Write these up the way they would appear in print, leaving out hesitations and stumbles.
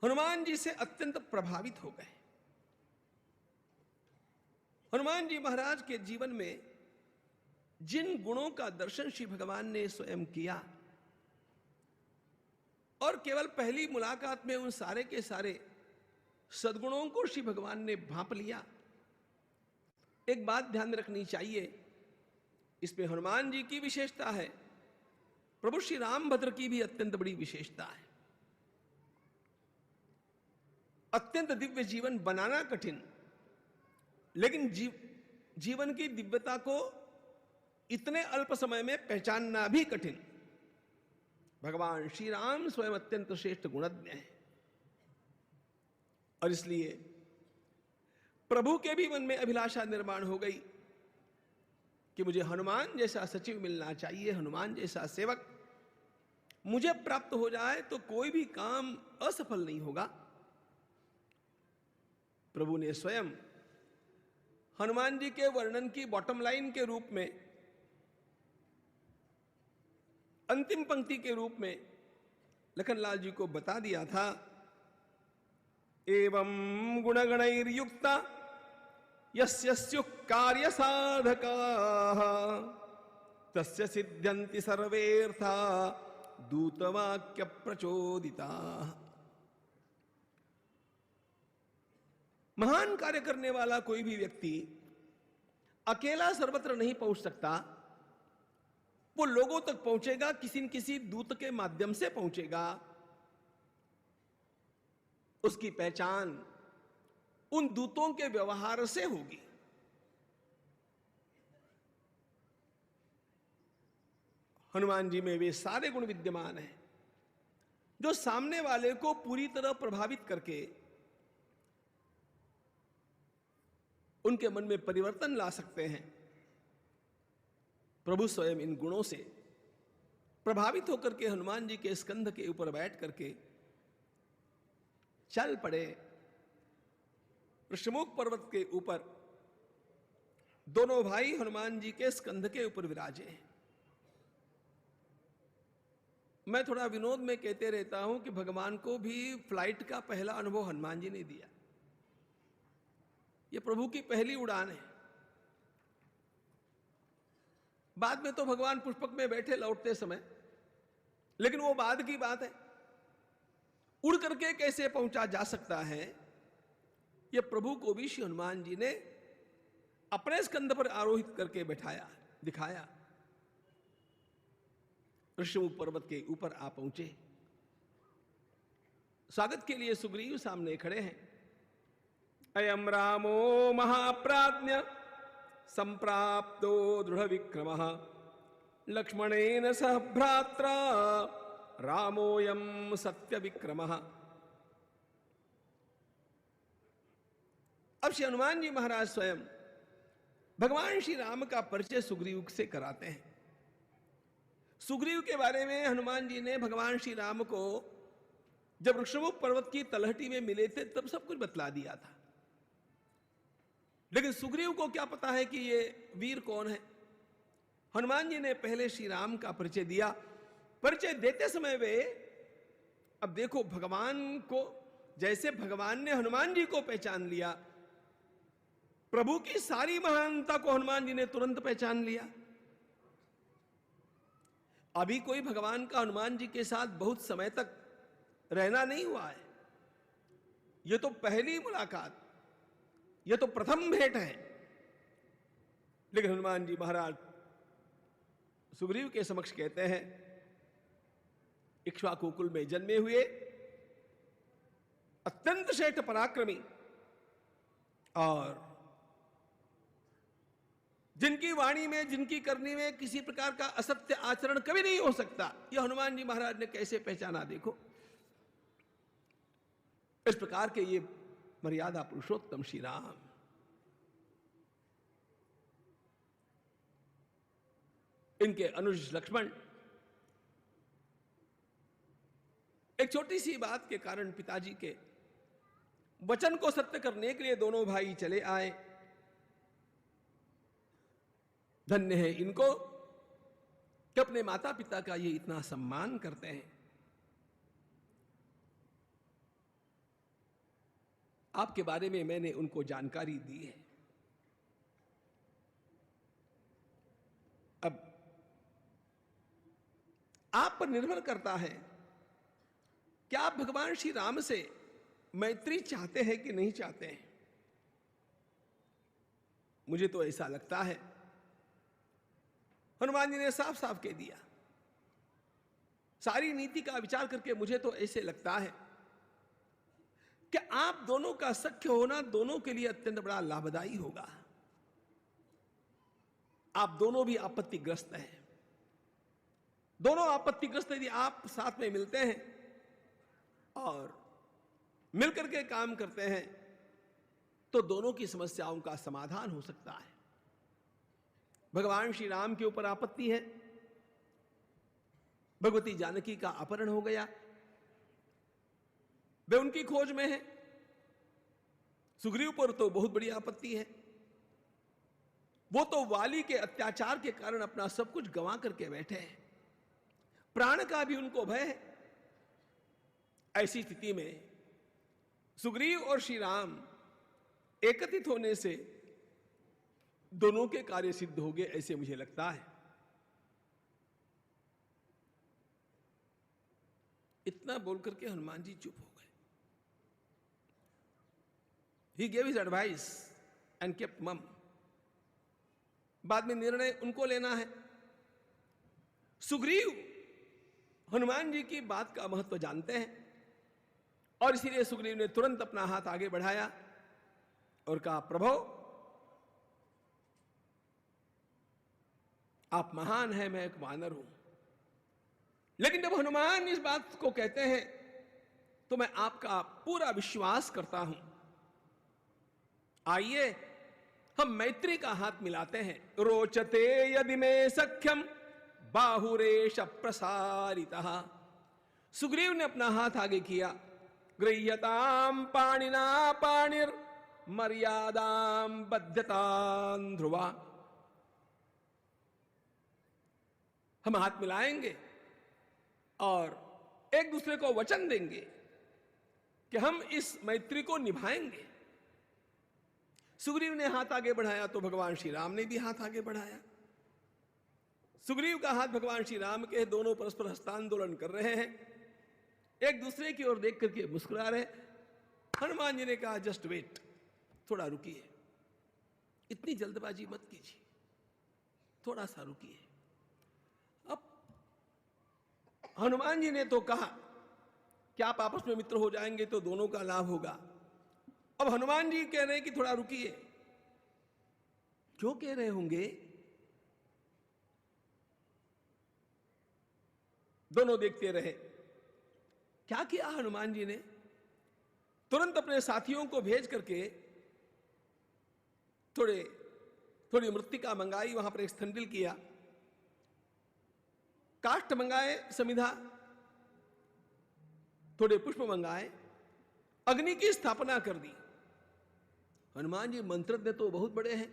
हनुमान जी से अत्यंत प्रभावित हो गए। हनुमान जी महाराज के जीवन में जिन गुणों का दर्शन श्री भगवान ने स्वयं किया और केवल पहली मुलाकात में उन सारे के सारे सद्गुणों को श्री भगवान ने भांप लिया। एक बात ध्यान रखनी चाहिए, इसमें हनुमान जी की विशेषता है, प्रभु श्री रामभद्र की भी अत्यंत बड़ी विशेषता है। अत्यंत दिव्य जीवन बनाना कठिन, लेकिन जीवन की दिव्यता को इतने अल्प समय में पहचानना भी कठिन। भगवान श्री राम स्वयं अत्यंत श्रेष्ठ गुणज्ञ हैं और इसलिए प्रभु के भी मन में अभिलाषा निर्माण हो गई कि मुझे हनुमान जैसा सचिव मिलना चाहिए, हनुमान जैसा सेवक मुझे प्राप्त हो जाए तो कोई भी काम असफल नहीं होगा। प्रभु ने स्वयं हनुमान जी के वर्णन की बॉटम लाइन के रूप में, अंतिम पंक्ति के रूप में लखनलाल जी को बता दिया था, एवं गुणगणैर्युक्ता यस्य स्युः कार्य साधकाः तस्य सिद्ध्यन्ति सर्वेऽर्था दूतवाक्य प्रचोदिताः। महान कार्य करने वाला कोई भी व्यक्ति अकेला सर्वत्र नहीं पहुंच सकता, वो लोगों तक पहुंचेगा, किसी न किसी दूत के माध्यम से पहुंचेगा। उसकी पहचान उन दूतों के व्यवहार से होगी। हनुमान जी में वे सारे गुण विद्यमान हैं जो सामने वाले को पूरी तरह प्रभावित करके उनके मन में परिवर्तन ला सकते हैं। प्रभु स्वयं इन गुणों से प्रभावित होकर के हनुमान जी के स्कंध के ऊपर बैठ करके चल पड़े। ऋषमुख पर्वत के ऊपर दोनों भाई हनुमान जी के स्कंध के ऊपर विराजे। मैं थोड़ा विनोद में कहते रहता हूं कि भगवान को भी फ्लाइट का पहला अनुभव हनुमान जी ने दिया। यह प्रभु की पहली उड़ान है। बाद में तो भगवान पुष्पक में बैठे लौटते समय, लेकिन वो बाद की बात है। उड़ करके कैसे पहुंचा जा सकता है, यह प्रभु को भी श्री हनुमान जी ने अपने स्कंध पर आरोहित करके बैठाया, दिखाया। ऋषमुख पर्वत के ऊपर आ पहुंचे। स्वागत के लिए सुग्रीव सामने खड़े हैं। अयम रामो महाप्राज्ञ संप्राप्तो दृढ़ विक्रमः लक्ष्मणेन सह भ्रात्रा रामोयम सत्य विक्रमः। अब श्री हनुमान जी महाराज स्वयं भगवान श्री राम का परिचय सुग्रीव से कराते हैं। सुग्रीव के बारे में हनुमान जी ने भगवान श्री राम को जब ऋषमुख पर्वत की तलहटी में मिले थे तब सब कुछ बतला दिया था, लेकिन सुग्रीव को क्या पता है कि ये वीर कौन है। हनुमान जी ने पहले श्री राम का परिचय दिया। परिचय देते समय वे, अब देखो, भगवान को जैसे भगवान ने हनुमान जी को पहचान लिया, प्रभु की सारी महानता को हनुमान जी ने तुरंत पहचान लिया। अभी कोई भगवान का हनुमान जी के साथ बहुत समय तक रहना नहीं हुआ है। यह तो पहली मुलाकात, यह तो प्रथम भेंट है। लेकिन हनुमान जी महाराज सुग्रीव के समक्ष कहते हैं, इक्ष्वाकु कुल में जन्मे हुए अत्यंत श्रेष्ठ पराक्रमी और जिनकी वाणी में, जिनकी करनी में किसी प्रकार का असत्य आचरण कभी नहीं हो सकता, यह हनुमान जी महाराज ने कैसे पहचाना। देखो, इस प्रकार के ये मर्यादा पुरुषोत्तम श्री राम, इनके अनुज लक्ष्मण एक छोटी सी बात के कारण पिताजी के वचन को सत्य करने के लिए दोनों भाई चले आए। धन्य है इनको कि अपने माता पिता का ये इतना सम्मान करते हैं। आपके बारे में मैंने उनको जानकारी दी है। अब आप पर निर्भर करता है कि आप भगवान श्री राम से मैत्री चाहते हैं कि नहीं चाहते हैं। मुझे तो ऐसा लगता है, हनुमान जी ने साफ साफ कह दिया, सारी नीति का विचार करके मुझे तो ऐसे लगता है कि आप दोनों का सख्य होना दोनों के लिए अत्यंत बड़ा लाभदायी होगा। आप दोनों भी आपत्तिग्रस्त हैं, दोनों आपत्तिग्रस्त यदि आप साथ में मिलते हैं और मिलकर के काम करते हैं तो दोनों की समस्याओं का समाधान हो सकता है। भगवान श्री राम के ऊपर आपत्ति है, भगवती जानकी का अपहरण हो गया, वे उनकी खोज में है। सुग्रीव पर तो बहुत बड़ी आपत्ति है, वो तो वाली के अत्याचार के कारण अपना सब कुछ गंवा करके बैठे हैं, प्राण का भी उनको भय है। ऐसी स्थिति में सुग्रीव और श्री राम एकत्रित होने से दोनों के कार्य सिद्ध हो गए, ऐसे मुझे लगता है। इतना बोलकर के हनुमान जी चुप हो गए। He gave his advice and kept mum. बाद में निर्णय उनको लेना है। सुग्रीव हनुमान जी की बात का महत्व जानते हैं और इसीलिए सुग्रीव ने तुरंत अपना हाथ आगे बढ़ाया और कहा, प्रभु आप महान हैं, मैं एक वानर हूं। लेकिन जब हनुमान इस बात को कहते हैं तो मैं आपका पूरा विश्वास करता हूं। आइए हम मैत्री का हाथ मिलाते हैं। रोचते यदि में सख्यम बाहुरेश प्रसारितः। सुग्रीव ने अपना हाथ आगे किया। गृह्यताम पाणिना पाणिर मर्यादाम बध्यतां ध्रुवा। हम हाथ मिलाएंगे और एक दूसरे को वचन देंगे कि हम इस मैत्री को निभाएंगे। सुग्रीव ने हाथ आगे बढ़ाया तो भगवान श्री राम ने भी हाथ आगे बढ़ाया। सुग्रीव का हाथ भगवान श्री राम के, दोनों परस्पर हस्तांदोलन कर रहे हैं, एक दूसरे की ओर देख करके मुस्कुरा रहे। हनुमान जी ने कहा, जस्ट वेट, थोड़ा रुकिए, इतनी जल्दबाजी मत कीजिए, थोड़ा सा रुकिए। अब हनुमान जी ने तो कहा कि आप आपस में मित्र हो जाएंगे तो दोनों का लाभ होगा। अब हनुमान जी कह रहे हैं कि थोड़ा रुकिए। क्यों कह रहे होंगे? दोनों देखते रहे। क्या किया हनुमान जी ने? तुरंत अपने साथियों को भेज करके थोड़ी मृत्तिका मंगाई, वहां पर एक स्थंडिल किया, काष्ठ मंगाए, समिधा, थोड़े पुष्प मंगाए, अग्नि की स्थापना कर दी। हनुमान जी मंत्रज्ञ तो बहुत बड़े हैं,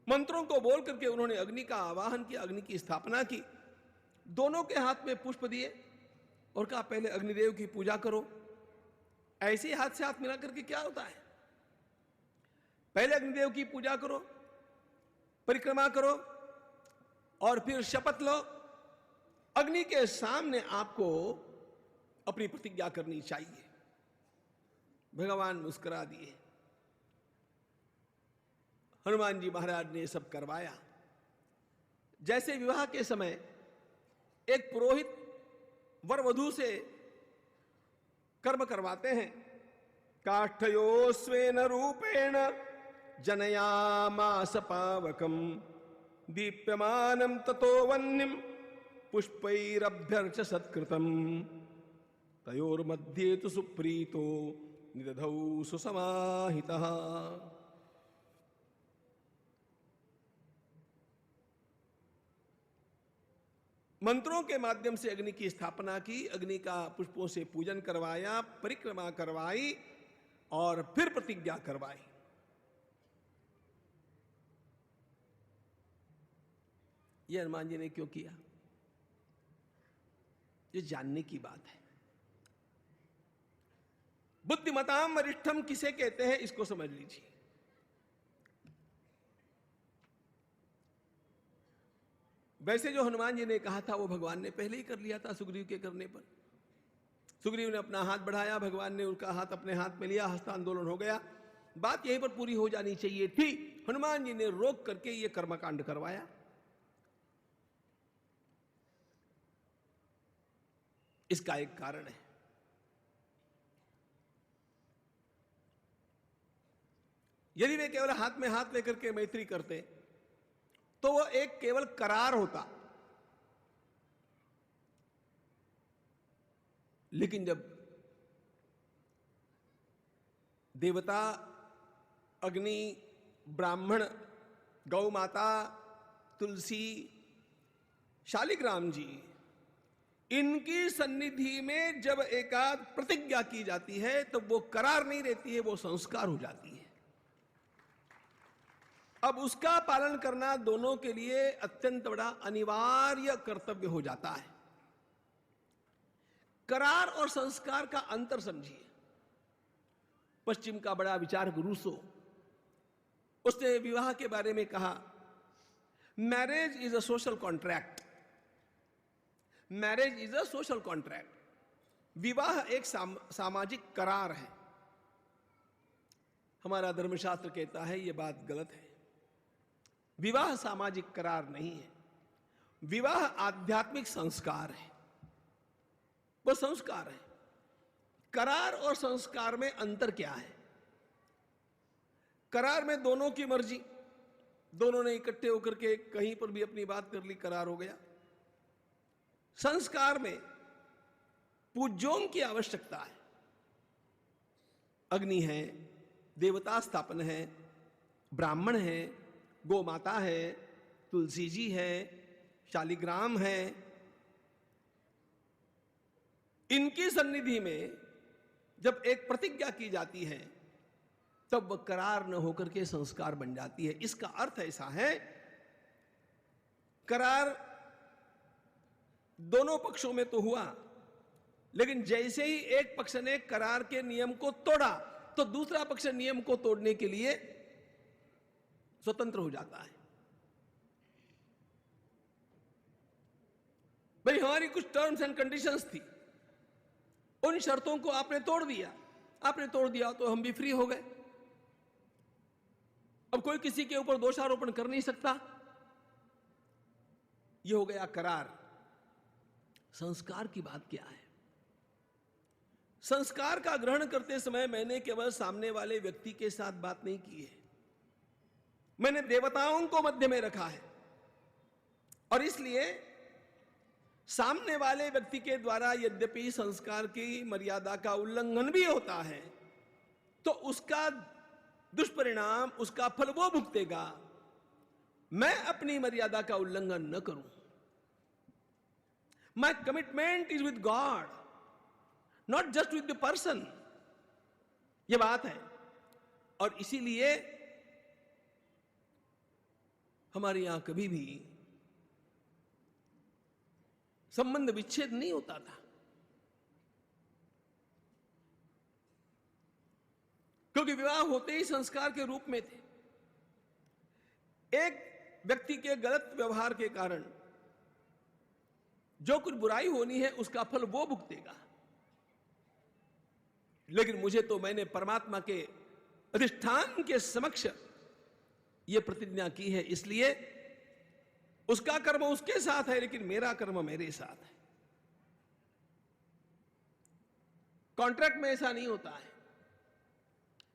मंत्रों को बोल करके उन्होंने अग्नि का आवाहन किया, अग्नि की स्थापना की। दोनों के हाथ में पुष्प दिए और कहा, पहले अग्निदेव की पूजा करो। ऐसे हाथ से हाथ मिला करके क्या होता है? पहले अग्निदेव की पूजा करो, परिक्रमा करो और फिर शपथ लो। अग्नि के सामने आपको अपनी प्रतिज्ञा करनी चाहिए। भगवान मुस्कुरा दिए। हनुमान जी महाराज ने सब करवाया। जैसे विवाह के समय एक पुरोहित वर वधू से कर्म करवाते हैं। काष्ठयो स्वेन रूपेण जनयामास पावकम दीप्यमानं ततो वह्निं पुष्पैरभ्यर्च सत्कृतम तयोर्मध्ये तु सुप्रीतो निदधौ सुसमाहितः। मंत्रों के माध्यम से अग्नि की स्थापना की, अग्नि का पुष्पों से पूजन करवाया, परिक्रमा करवाई और फिर प्रतिज्ञा करवाई। यह हनुमान जी ने क्यों किया? ये जानने की बात है। बुद्धिमताम वरिष्ठम किसे कहते हैं इसको समझ लीजिए। वैसे जो हनुमान जी ने कहा था वो भगवान ने पहले ही कर लिया था सुग्रीव के करने पर। सुग्रीव ने अपना हाथ बढ़ाया, भगवान ने उनका हाथ अपने हाथ में लिया, हस्तांदोलन हो गया, बात यहीं पर पूरी हो जानी चाहिए थी। हनुमान जी ने रोक करके ये कर्मकांड करवाया। इसका एक कारण है। यदि वे केवल हाथ में हाथ लेकर के मैत्री करते तो वो एक केवल करार होता, लेकिन जब देवता, अग्नि, ब्राह्मण, गौ माता, तुलसी, शालिग्राम जी, इनकी सन्निधि में जब एकाध प्रतिज्ञा की जाती है तो वो करार नहीं रहती है, वो संस्कार हो जाती है। अब उसका पालन करना दोनों के लिए अत्यंत बड़ा अनिवार्य कर्तव्य हो जाता है। करार और संस्कार का अंतर समझिए। पश्चिम का बड़ा विचारक रूसो, उसने विवाह के बारे में कहा, marriage is a social contract. Marriage is a social contract. विवाह एक सामाजिक करार है। हमारा धर्मशास्त्र कहता है यह बात गलत है। विवाह सामाजिक करार नहीं है, विवाह आध्यात्मिक संस्कार है। वो संस्कार है। करार और संस्कार में अंतर क्या है? करार में दोनों की मर्जी, दोनों ने इकट्ठे होकर के कहीं पर भी अपनी बात कर ली, करार हो गया। संस्कार में पूज्यों की आवश्यकता है। अग्नि है, देवता स्थापन है, ब्राह्मण है, गौ माता है, तुलसी जी है, शालिग्राम है। इनकी सन्निधि में जब एक प्रतिज्ञा की जाती है तब वह करार न होकर के संस्कार बन जाती है। इसका अर्थ ऐसा है, करार दोनों पक्षों में तो हुआ, लेकिन जैसे ही एक पक्ष ने करार के नियम को तोड़ा तो दूसरा पक्ष नियम को तोड़ने के लिए स्वतंत्र हो जाता है। भाई हमारी कुछ टर्म्स एंड कंडीशंस थी, उन शर्तों को आपने तोड़ दिया, आपने तोड़ दिया तो हम भी फ्री हो गए। अब कोई किसी के ऊपर दोषारोपण कर नहीं सकता। यह हो गया करार। संस्कार की बात क्या है? संस्कार का ग्रहण करते समय मैंने केवल सामने वाले व्यक्ति के साथ बात नहीं की है, मैंने देवताओं को मध्य में रखा है। और इसलिए सामने वाले व्यक्ति के द्वारा यद्यपि संस्कार की मर्यादा का उल्लंघन भी होता है तो उसका दुष्परिणाम, उसका फल वो भुगतेगा। मैं अपनी मर्यादा का उल्लंघन न करूं। My commitment is with God, not just with the person. यह बात है। और इसीलिए हमारे यहां कभी भी संबंध विच्छेद नहीं होता था, क्योंकि विवाह होते ही संस्कार के रूप में थे। एक व्यक्ति के गलत व्यवहार के कारण जो कुछ बुराई होनी है उसका फल वो भुगतेगा, लेकिन मुझे तो, मैंने परमात्मा के अधिष्ठान के समक्ष यह प्रतिज्ञा की है, इसलिए उसका कर्म उसके साथ है लेकिन मेरा कर्म मेरे साथ है। कॉन्ट्रैक्ट में ऐसा नहीं होता है।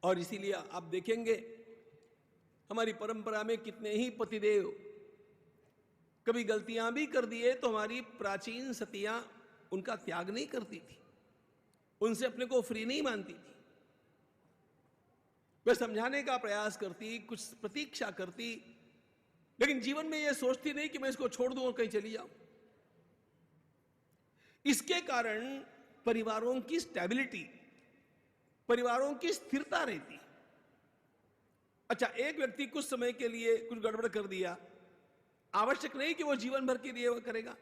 और इसीलिए आप देखेंगे हमारी परंपरा में कितने ही पतिदेव कभी गलतियां भी कर दिए तो हमारी प्राचीन सतियां उनका त्याग नहीं करती थी, उनसे अपने को फ्री नहीं मानती थी। वे समझाने का प्रयास करती, कुछ प्रतीक्षा करती, लेकिन जीवन में यह सोचती नहीं कि मैं इसको छोड़ दूं और कहीं चली जाऊं। इसके कारण परिवारों की स्टेबिलिटी, परिवारों की स्थिरता रहती। अच्छा, एक व्यक्ति कुछ समय के लिए कुछ गड़बड़ कर दिया, आवश्यक नहीं कि वो जीवन भर के लिए वो करेगा।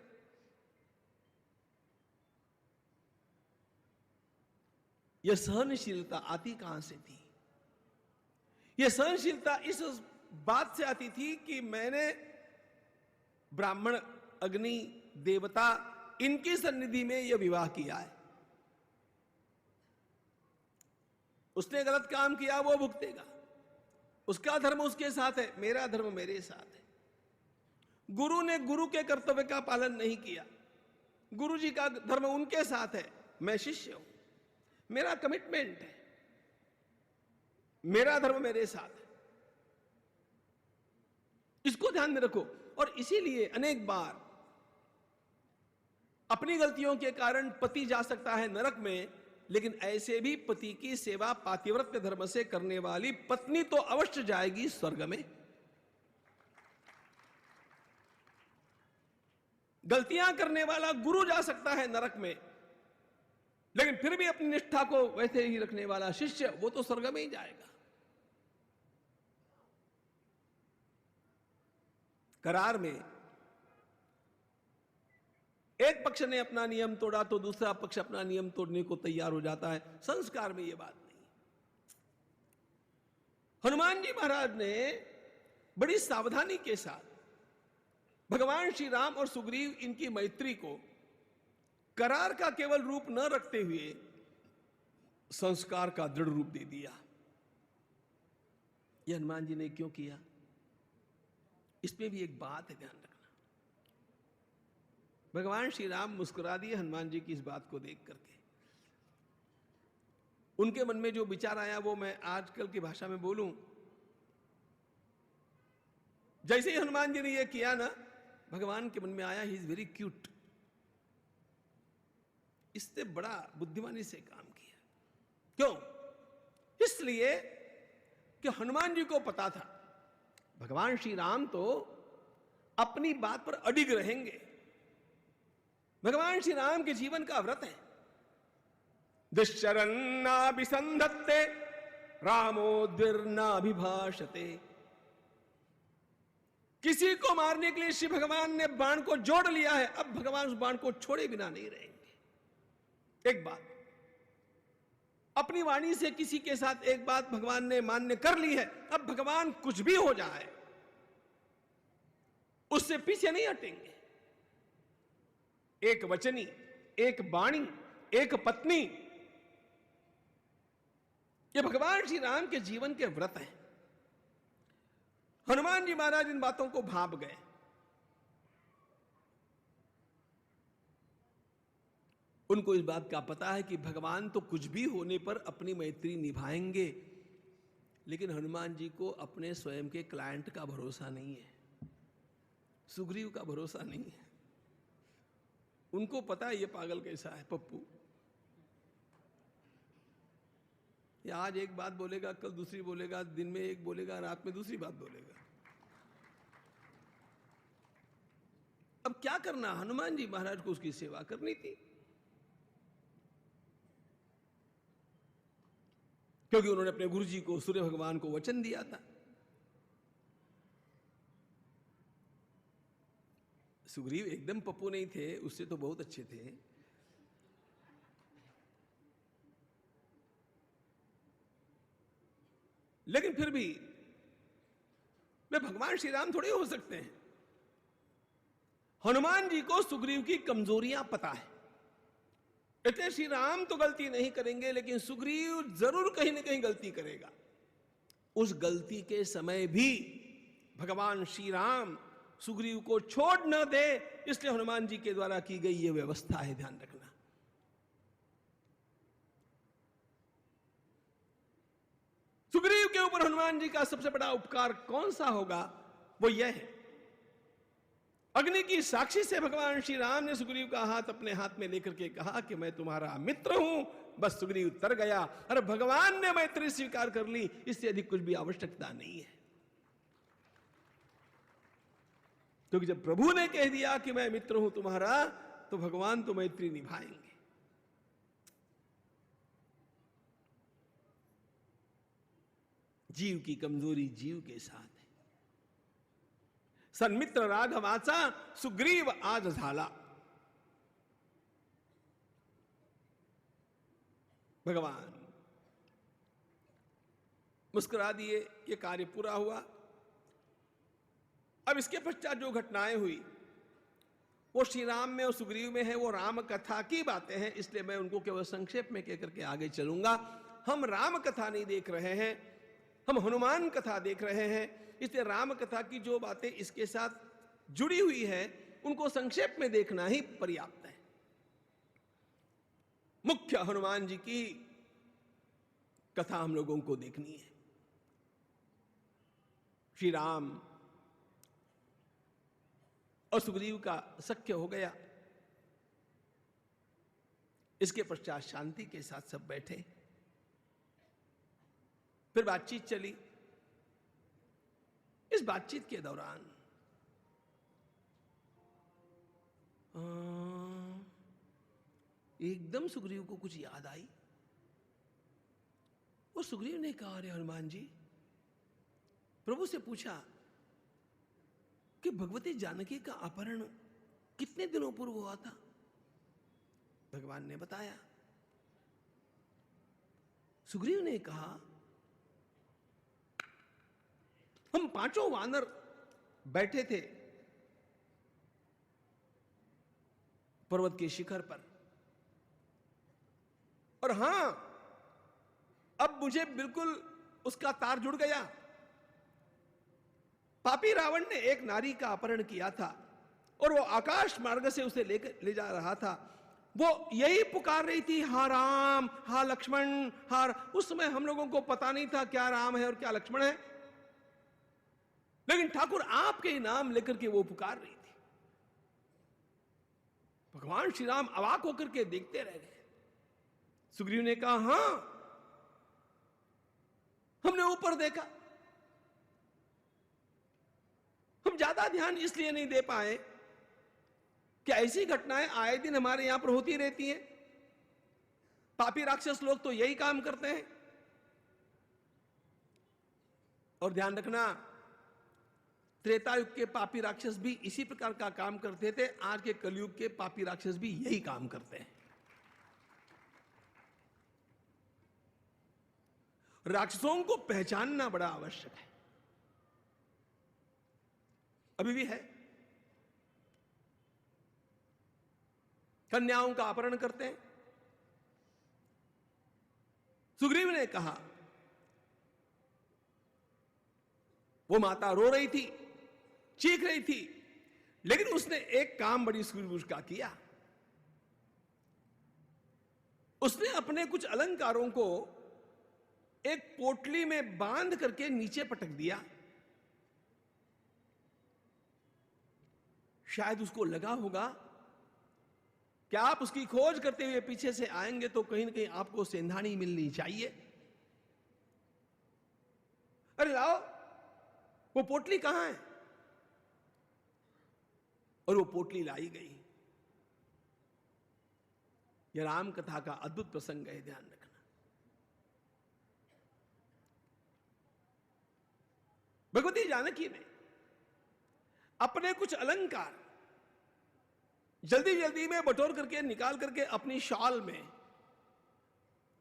यह सहनशीलता आती कहां से थी? यह सहनशीलता इस बात से आती थी कि मैंने ब्राह्मण, अग्नि, देवता, इनकी सन्निधि में यह विवाह किया है। उसने गलत काम किया, वो भुगतेगा। उसका धर्म उसके साथ है, मेरा धर्म मेरे साथ है। गुरु ने गुरु के कर्तव्य का पालन नहीं किया, गुरु जी का धर्म उनके साथ है, मैं शिष्य हूं, मेरा कमिटमेंट है, मेरा धर्म मेरे साथ है। इसको ध्यान में रखो। और इसीलिए अनेक बार अपनी गलतियों के कारण पति जा सकता है नरक में, लेकिन ऐसे भी पति की सेवा पातिव्रत्य धर्म से करने वाली पत्नी तो अवश्य जाएगी स्वर्ग में। गलतियां करने वाला गुरु जा सकता है नरक में, लेकिन फिर भी अपनी निष्ठा को वैसे ही रखने वाला शिष्य, वो तो स्वर्ग में ही जाएगा। करार में एक पक्ष ने अपना नियम तोड़ा तो दूसरा पक्ष अपना नियम तोड़ने को तैयार हो जाता है। संस्कार में यह बात नहीं। हनुमान जी महाराज ने बड़ी सावधानी के साथ भगवान श्री राम और सुग्रीव इनकी मैत्री को करार का केवल रूप न रखते हुए संस्कार का दृढ़ रूप दे दिया। यह हनुमान जी ने क्यों किया? इसमें भी एक बात है, ध्यान रखना। भगवान श्री राम मुस्कुरा दिए हनुमान जी की इस बात को देख करके। उनके मन में जो विचार आया वो मैं आजकल की भाषा में बोलूं। जैसे ही हनुमान जी ने यह किया ना, भगवान के मन में आया ही इज वेरी क्यूट। इससे बड़ा बुद्धिमानी से काम किया। क्यों? इसलिए कि हनुमान जी को पता था भगवान श्री राम तो अपनी बात पर अडिग रहेंगे। भगवान श्री राम के जीवन का व्रत है, दुश्चरन्नाभिसंधत्ते रामो द्विर्नाभिभाषते। किसी को मारने के लिए श्री भगवान ने बाण को जोड़ लिया है, अब भगवान उस बाण को छोड़े बिना नहीं रहेंगे। एक बात, अपनी वाणी से किसी के साथ एक बात भगवान ने मान्य कर ली है, अब भगवान कुछ भी हो जाए उससे पीछे नहीं हटेंगे। एक वचनी, एक बाणी, एक पत्नी, ये भगवान श्री राम के जीवन के व्रत हैं। हनुमान जी महाराज इन बातों को भांप गए। उनको इस बात का पता है कि भगवान तो कुछ भी होने पर अपनी मैत्री निभाएंगे, लेकिन हनुमान जी को अपने स्वयं के क्लाइंट का भरोसा नहीं है, सुग्रीव का भरोसा नहीं है। उनको पता है ये पागल कैसा है पप्पू, ये आज एक बात बोलेगा, कल दूसरी बोलेगा, दिन में एक बोलेगा, रात में दूसरी बात बोलेगा। अब क्या करना? हनुमान जी महाराज को उसकी सेवा करनी थी, क्योंकि उन्होंने अपने गुरु जी को, सूर्य भगवान को वचन दिया था। सुग्रीव एकदम पप्पू नहीं थे, उससे तो बहुत अच्छे थे। लेकिन फिर भी वे भगवान श्री राम थोड़े हो सकते हैं। हनुमान जी को सुग्रीव की कमजोरियां पता है, इसलिए श्री राम तो गलती नहीं करेंगे, लेकिन सुग्रीव जरूर कहीं ना कहीं गलती करेगा। उस गलती के समय भी भगवान श्री राम सुग्रीव को छोड़ न दे, इसलिए हनुमान जी के द्वारा की गई यह व्यवस्था है, ध्यान रखना। सुग्रीव के ऊपर हनुमान जी का सबसे बड़ा उपकार कौन सा होगा? वो यह है, अग्नि की साक्षी से भगवान श्री राम ने सुग्रीव का हाथ अपने हाथ में लेकर के कहा कि मैं तुम्हारा मित्र हूं। बस सुग्रीव तर गया, अरे भगवान ने मैत्री स्वीकार कर ली, इससे अधिक कुछ भी आवश्यकता नहीं है। क्योंकि जब प्रभु ने कह दिया कि मैं मित्र हूं तुम्हारा, तो भगवान तो मैत्री निभाएंगे। जीव की कमजोरी जीव के साथ है। सन्मित्र राघवाचा सुग्रीव आज झाला। भगवान मुस्कुरा दिए, ये कार्य पूरा हुआ। अब इसके पश्चात जो घटनाएं हुई वो श्री राम में और सुग्रीव में है, वो राम कथा की बातें हैं, इसलिए मैं उनको केवल संक्षेप में कह करके आगे चलूंगा। हम राम कथा नहीं देख रहे हैं, हम हनुमान कथा देख रहे हैं, इसलिए राम कथा की जो बातें इसके साथ जुड़ी हुई है उनको संक्षेप में देखना ही पर्याप्त है। मुख्य हनुमान जी की कथा हम लोगों को देखनी है। श्री राम और सुग्रीव का सख्य हो गया। इसके पश्चात शांति के साथ सब बैठे, फिर बातचीत चली। इस बातचीत के दौरान एकदम सुग्रीव को कुछ याद आई और सुग्रीव ने कहा, अरे हनुमान जी, प्रभु से पूछा कि भगवती जानकी का अपहरण कितने दिनों पूर्व हुआ था? भगवान ने बताया। सुग्रीव ने कहा, हम पांचों वानर बैठे थे पर्वत के शिखर पर, और हां, अब मुझे बिल्कुल उसका तार जुड़ गया। पापी रावण ने एक नारी का अपहरण किया था और वो आकाश मार्ग से उसे ले जा रहा था। वो यही पुकार रही थी, हा राम, हा लक्ष्मण, हा। उस समय हम लोगों को पता नहीं था क्या राम है और क्या लक्ष्मण है, लेकिन ठाकुर आपके ही नाम लेकर के वो पुकार रही थी। भगवान श्री राम अवाक होकर के देखते रह गए। सुग्रीव ने कहा, हां, हमने ऊपर देखा। हम ज्यादा ध्यान इसलिए नहीं दे पाए कि ऐसी घटनाएं आए दिन हमारे यहां पर होती रहती हैं। पापी राक्षस लोग तो यही काम करते हैं। और ध्यान रखना, त्रेता युग के पापी राक्षस भी इसी प्रकार का काम करते थे। आज के कलयुग के पापी राक्षस भी यही काम करते हैं। राक्षसों को पहचानना बड़ा आवश्यक है। अभी भी है। कन्याओं का अपहरण करते हैं। सुग्रीव ने कहा, वो माता रो रही थी, चीख रही थी, लेकिन उसने एक काम बड़ी सूझबूझ का किया। उसने अपने कुछ अलंकारों को एक पोटली में बांध करके नीचे पटक दिया। शायद उसको लगा होगा कि आप उसकी खोज करते हुए पीछे से आएंगे तो कहीं ना कहीं आपको सेंधानी मिलनी चाहिए। अरे लाओ, वो पोटली कहां है? और वो पोटली लाई गई। यह राम कथा का अद्भुत प्रसंग है, ध्यान रखना। भगवती जानकी ने अपने कुछ अलंकार जल्दी जल्दी में बटोर करके निकाल करके अपनी शॉल में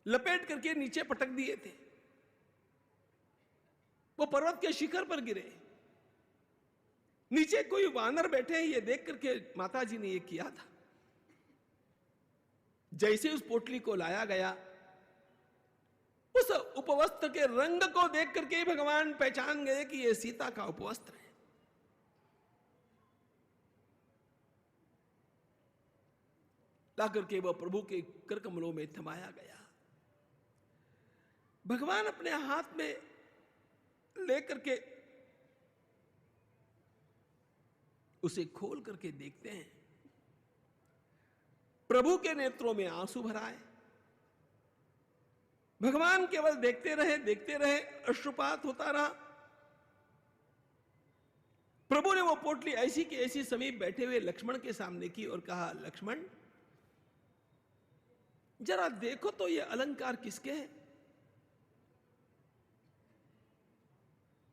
लपेट करके नीचे पटक दिए थे। वो पर्वत के शिखर पर गिरे। नीचे कोई वानर बैठे हैं ये देख करके माता जी ने ये किया था। जैसे उस पोटली को लाया गया, उस उपवस्त्र के रंग को देख करके ही भगवान पहचान गए कि यह सीता का उपवस्त्र है। ला करके वह प्रभु के करकमलों में थमाया गया। भगवान अपने हाथ में लेकर के उसे खोल करके देखते हैं। प्रभु के नेत्रों में आंसू भर आए। भगवान केवल देखते रहे, अश्रुपात होता रहा। प्रभु ने वो पोटली ऐसी की ऐसी समीप बैठे हुए लक्ष्मण के सामने की और कहा, लक्ष्मण जरा देखो तो ये अलंकार किसके हैं?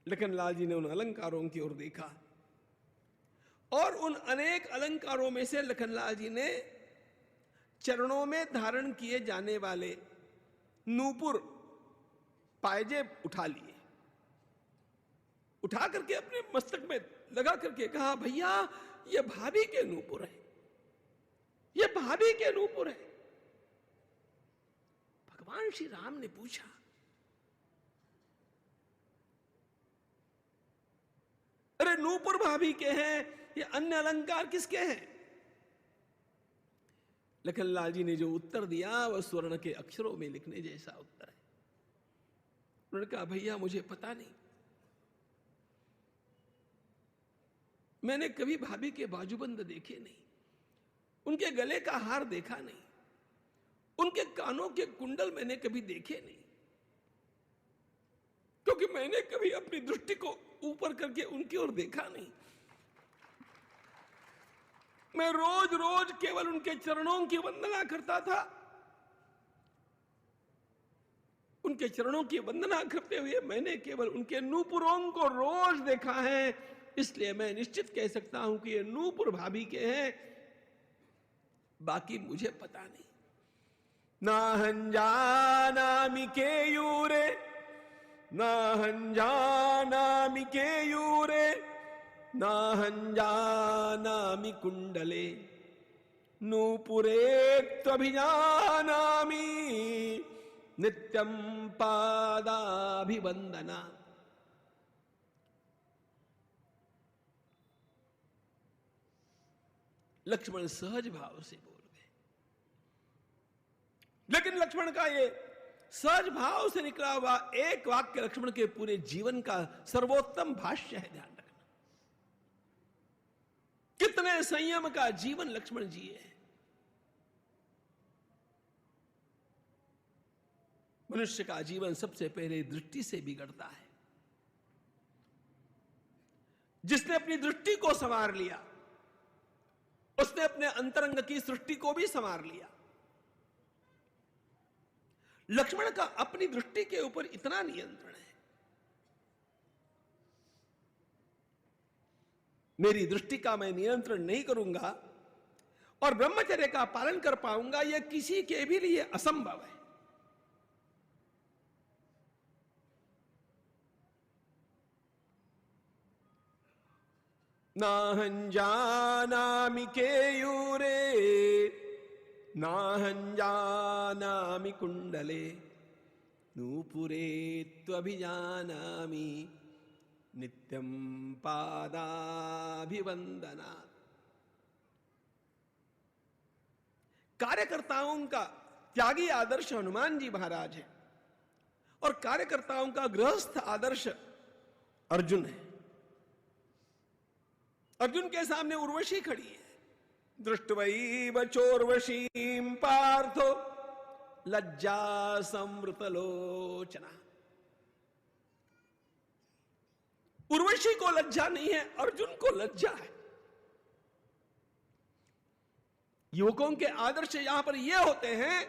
लखनलाल जी ने उन अलंकारों की ओर देखा और उन अनेक अलंकारों में से लखनलाल जी ने चरणों में धारण किए जाने वाले नूपुर पायजेब उठा लिए, उठा करके अपने मस्तक में लगा करके कहा, भैया ये भाभी के नूपुर है, ये भाभी के नूपुर है। भगवान श्री राम ने पूछा, अरे नूपुर भाभी के हैं, ये अन्य अलंकार किसके हैं? लखनलाल जी ने जो उत्तर दिया वह स्वर्ण के अक्षरों में लिखने जैसा उत्तर है। उन्होंने कहा, भैया मुझे पता नहीं, मैंने कभी भाभी के बाजूबंद देखे नहीं, उनके गले का हार देखा नहीं, उनके कानों के कुंडल मैंने कभी देखे नहीं, क्योंकि मैंने कभी अपनी दृष्टि को ऊपर करके उनकी ओर देखा नहीं। मैं रोज रोज केवल उनके चरणों की वंदना करता था। उनके चरणों की वंदना करते हुए मैंने केवल उनके नूपुरों को रोज देखा है, इसलिए मैं निश्चित कह सकता हूं कि ये नूपुर भाभी के हैं, बाकी मुझे पता नहीं। नाहं जानामि केयूरे, नाहं जानामि केयूरे, नाहं जानामि कुंडले, नूपुरे त्वभिजानामि नित्यं पादाभिवंदना। लक्ष्मण सहज भाव से बोल गए, लेकिन लक्ष्मण का ये सहज भाव से निकला हुआ एक वाक्य लक्ष्मण के पूरे जीवन का सर्वोत्तम भाष्य है। ध्यान रखना, कितने संयम का जीवन लक्ष्मण जी है। मनुष्य का जीवन सबसे पहले दृष्टि से बिगड़ता है। जिसने अपनी दृष्टि को संवार लिया, उसने अपने अंतरंग की सृष्टि को भी संवार लिया। लक्ष्मण का अपनी दृष्टि के ऊपर इतना नियंत्रण है, मेरी दृष्टि का मैं नियंत्रण नहीं करूंगा और ब्रह्मचर्य का पालन कर पाऊंगा, यह किसी के भी लिए असंभव है। नाहं जानामि केयूरे, नाहं जानामि कुंडले, नूपुरे त्वभिजानामि नित्यं पादाभिवंदना। कार्यकर्ताओं का त्यागी आदर्श हनुमान जी महाराज है और कार्यकर्ताओं का गृहस्थ आदर्श अर्जुन है। अर्जुन के सामने उर्वशी खड़ी है। दृष्टवैव चोर्वशीं पार्थो लज्जा संवृतलोचना। उर्वशी को लज्जा नहीं है, अर्जुन को लज्जा है। युवकों के आदर्श यहां पर ये होते हैं,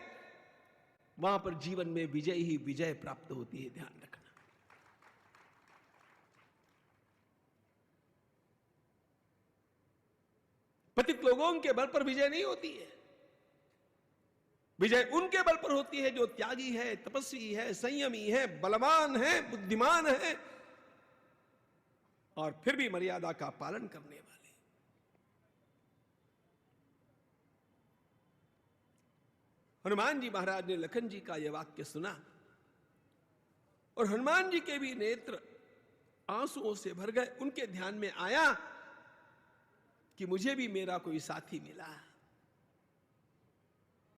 वहां पर जीवन में विजय ही विजय प्राप्त होती है। ध्यान रखना, पतित लोगों के बल पर विजय नहीं होती है। विजय उनके बल पर होती है जो त्यागी है, तपस्वी है, संयमी है, बलवान है, बुद्धिमान है और फिर भी मर्यादा का पालन करने वाले। हनुमान जी महाराज ने लखन जी का यह वाक्य सुना और हनुमान जी के भी नेत्र आंसुओं से भर गए। उनके ध्यान में आया कि मुझे भी मेरा कोई साथी मिला।